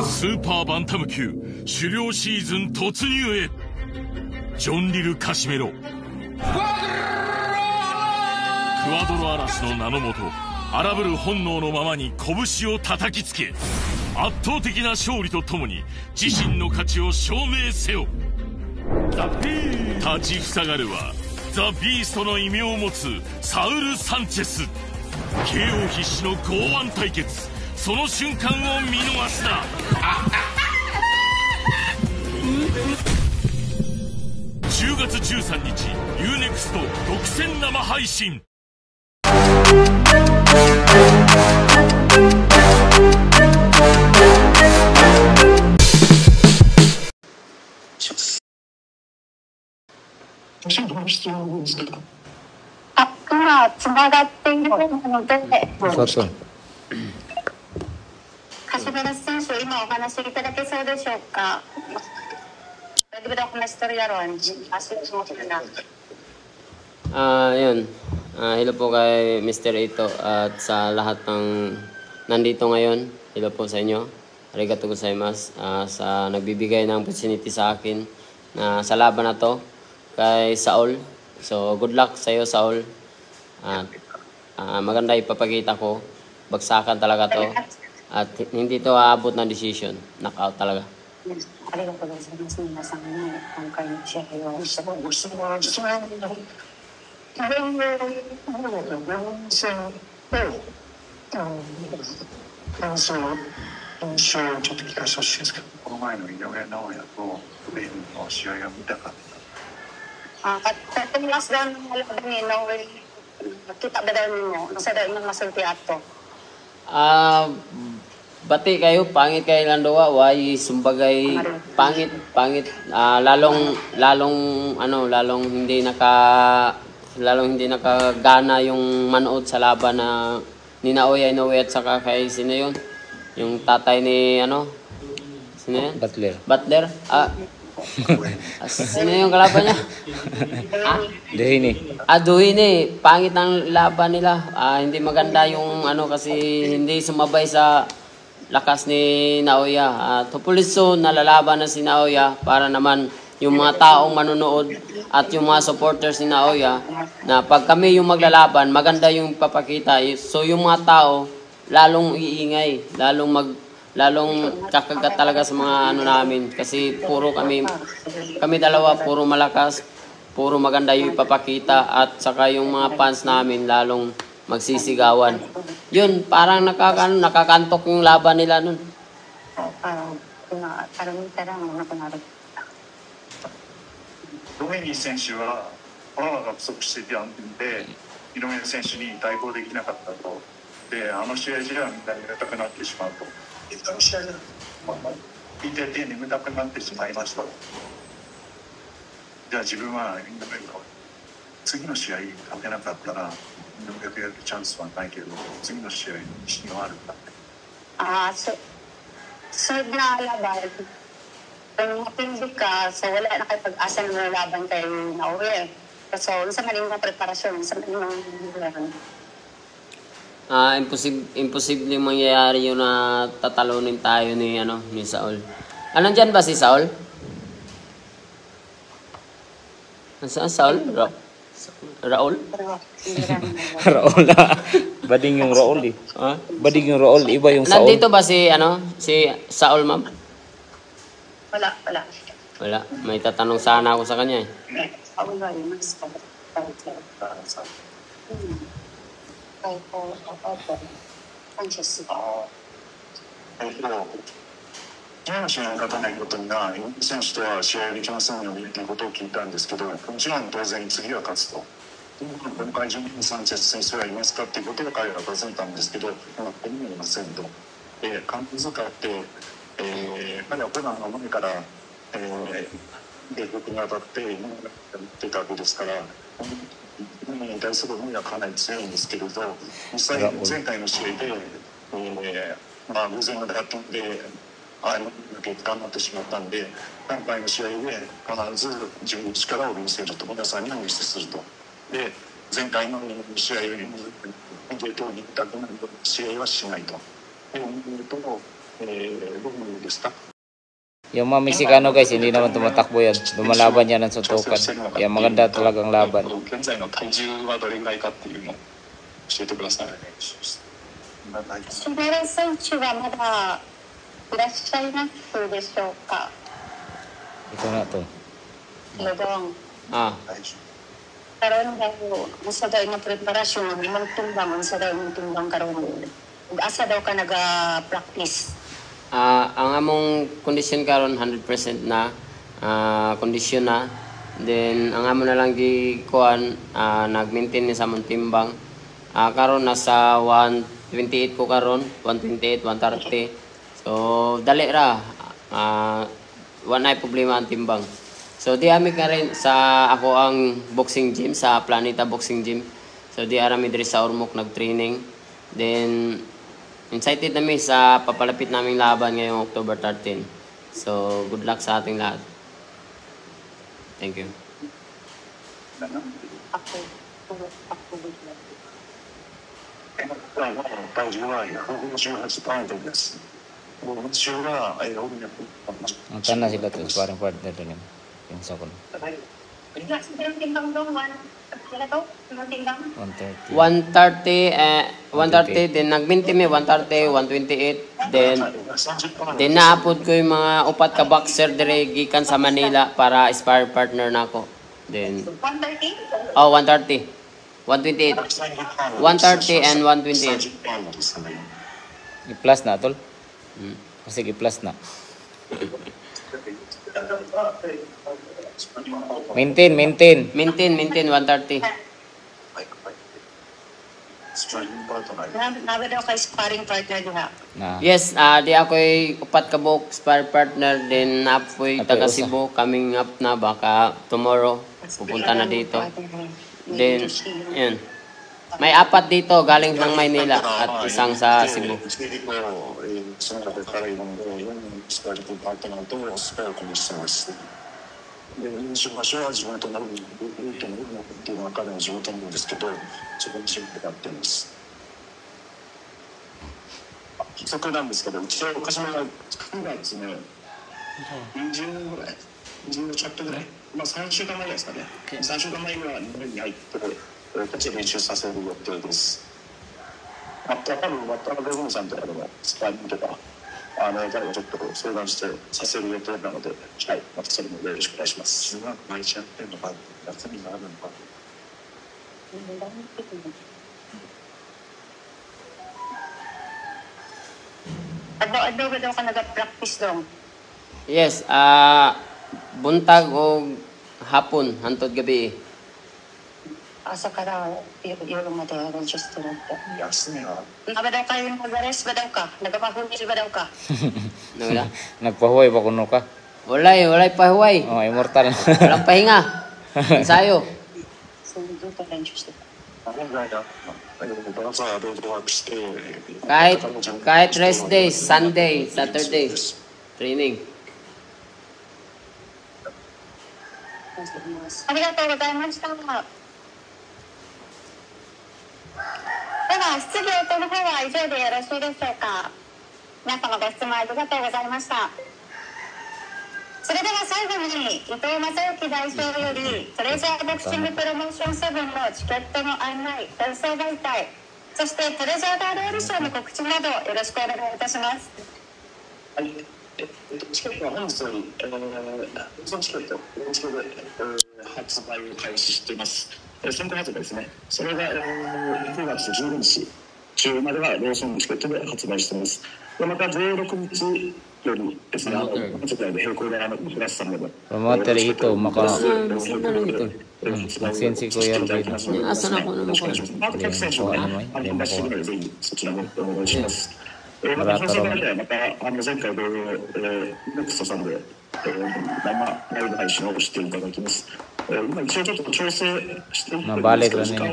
スーパーバンタム級狩猟シーズン突入へ。ジョンリル・カシメロ、クワドロ嵐の名のもと、荒ぶる本能のままに拳を叩きつけ、圧倒的な勝利とともに自身の価値を証明せよ。立ちふさがるはザ・ビーストの異名を持つサウル・サンチェス。KO 必至の剛腕対決、その瞬間を見逃すな。10月13日 UNEXT 独占生配信。今つながっているので、カシメロ選手、今お話しいただけそうでしょうか。Pwede ba daw ako na-storya ron? Yun. Hello po kay Mr. Ito at sa lahat ng nandito ngayon. Hello po sa inyo. Arigatou gozaimasu sa nagbibigay ng opportunity sa akin na sa laban na to kay Saul. So, good luck sa iyo, Saul. At maganda ipapakita ko. Bagsakan talaga to. At hindi to aabot ng decision. Knockout talaga. ありがとうございます。皆さんね、今回の試合を。ご質問は、実は、印象をちょっと聞かせてほしいんですけど、この前の井上尚弥とベイルの試合が見たかった。Katilas daw ng laban ni Inoue, nakita ba daw ninyo? Nasa daw yung masulti ato? Bati kayo, pangit kayo lang daw, why sumbagay pangit lalong hindi nakagana yung manood sa laban na ni Naoya Inoue at saka kay sino yun? Yung tatay ni sino yan? Butler. Sino yung kalaban niya? Duhini. Pangit ang laban nila. Hindi maganda yung kasi hindi sumabay sa lakas ni Naoya. Hopefully soon nalalaban na si Naoya para naman yung mga taong manonood at yung mga supporters ni Naoya na pag kami yung maglalaban, maganda yung papakita. So yung mga tao lalong iingay, lalong kakagat talaga sa mga namin kasi puro kami dalawa puro malakas, puro maganda yung ipapakita at saka yung mga fans namin lalong magsisigawan. Yun, parang nakakantok yung laban nila nun. Domenic 選手はパワーが不足していたんで、井上選手に対抗できなかったと。で、あの試合じゃみんな眠たくなってしまうと。あの試合じゃ見てて眠たくなってしまいました。じゃあ自分は井上が次の試合勝てなかったら井上がやるチャンスはないけど、次の試合に自信はあるんだって。Sunod na laban, kung matindi ka, so wala na kayo pag-asa na laban kay Naoya. So, sa maling mga preparasyon, sa maling mga imposible mangyayari yun na tatalunin tayo ni Saul. Nandyan ba si Saul? Nasaan Saul? Raul? Raul bading yung Raul bading yung Raul, iba yung Saul. Nandito ba si Saul, ma'am? Wala. May tatanong sana ako sa kanya eh.次の試合に勝たないことには、井上選手とは試合できませんよということを聞いたんですけど、もちろん当然次は勝つと。今回ジョン・サンチェス選手はいますかということを彼は尋ねたんですけど、ここにもいませんと。監督使って、彼は普段の前から、米国に当たって今までやってたわけですから、日本に対する思いはかなり強いんですけれど、実際前回の試合で、偶然の打点で結果になってしまったんで、今回の試合で必ず自分の力を見せると、皆さんにも見せすると。で、前回の試合よりも、ゲートに行ったくなる試合はしないと。で、とどうですか Yung mga Mexicano guys, hindi naman tumatakbo yan. Lumalaban yan ng suntukan. Kaya maganda talagang laban. 現在の体重はどれぐらいかっていうのを教えてください。シベル選手はまだいらっしゃいますでしょうか。 Ito na to. Lodong. Ah, Karon daw, sa daw yung preparasyon, limang tumbang, sa daw yung tumbang karon. Asa daw ka nag-practice? ang among kondisyon karon 100% na kondisyon na. Then ang amo na lang gi kuan nag-maintain ni sa among timbang. Karon nasa 128 ko karon, 128, 130. So dali ra. Wala na problema ang timbang. So di ami ka rin sa ako ang boxing gym sa Planeta Boxing Gym. So di arami diri sa Ormoc nag-training. Then excited nami sa papalapit naming laban ngayong October 13. So good luck sa ating lahat. Thank you. Ako. 体重は158パウンドです。私はAng tanan sila to, parang partner din yun. Yung sa kun. Ilang timbang daw? Sila to? Ilang timbang? 130. 130, then nag-maintain mi 130, 128, then naapod ko yung mga upat ka boxer dire gikan sa Manila para spar partner nako. Then 130? 130, 128, 130 and 128. I-plus na tol. Kasi i-plus na. Maintain. Maintain 130. Nabi daw kay sparring partner diha. Na. Yes, di ako'y upat ka book spar partner, then apoy taga Cebu coming up na baka tomorrow pupunta na dito. Then yun. May apat dito galing ng Maynila at isang sa Cebu. その中からいろんなスパーリングパートナーとスパークにしてます。で、練習場所は地元のルートのっていうのは彼の地元なんですけど、そこに仕事やってます。補足なんですけど、うちの鹿島が9月ね、20ぐらい、20ちょっとぐらい、まあ3週間前ですかね。3週間前には日本に入って、俺たち練習させる予定です。多分渡辺ゴンさんとかでもスパーリングとか彼がちょっと相談してさせる予定なので、はい、またそれもよろしくお願いします。中学毎日やってるのか、休みがあるのか。Ano ba daw ka nag-practice daw? Yes, buntag o hapon hantod gabi. Asa ka daw, yung mga register mo. 休みは Nabi daw kayo mag-arrest ba daw ka? Nagpapahunis ba daw ka? Wala. Nagpahuway ba kuno ka? Walay pahuway. Oh, immortal. Walang pahinga. Ensayo. So, doon ka register. 現在だ。バザーでワークして、 Kahit rest days, Sunday, Saturday, training. ありがとうございました。では、質疑応答の方は以上でよろしいでしょうか。皆様ご質問ありがとうございました。それでは最後に伊藤正幸代表よりトレジャーボクシングプロモーション7のチケットの案内、放送媒体、そしてトレジャーダーロールショーの告知などよろしくお願いいたします。はい。チケットは本日より、そのチケット、発売を開始しています。先行発売ですね。それが、9月15日中まではローソンのチケットで発売しています。でまた16日よりですね、発売で並行で東さんでも。Promoter ito, magsensi ko yan dito. Asa na ko naman ko. ぜひそちらもお願いします。また放送でまた前回同様、ネクストさんで生ライブ配信をしていただきます。今一応ちょっと調整しているんですけど。